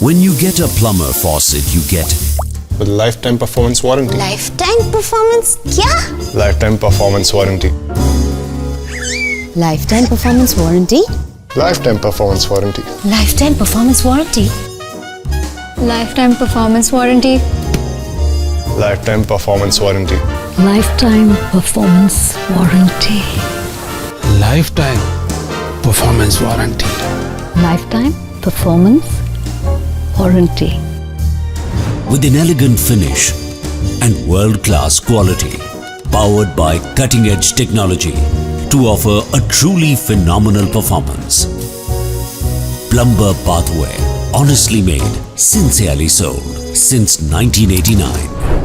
When you get a plumber faucet, you get with lifetime performance warranty. Lifetime performance क्या? Lifetime performance warranty. Lifetime performance warranty? Lifetime performance warranty. Lifetime performance warranty? Lifetime performance warranty. Lifetime performance warranty. Lifetime performance warranty. Lifetime performance warranty. Lifetime performance warranty. with an elegant finish and world-class quality, powered by cutting-edge technology to offer a truly phenomenal performance. Plumber Bathware, honestly made, sincerely sold, since 1989.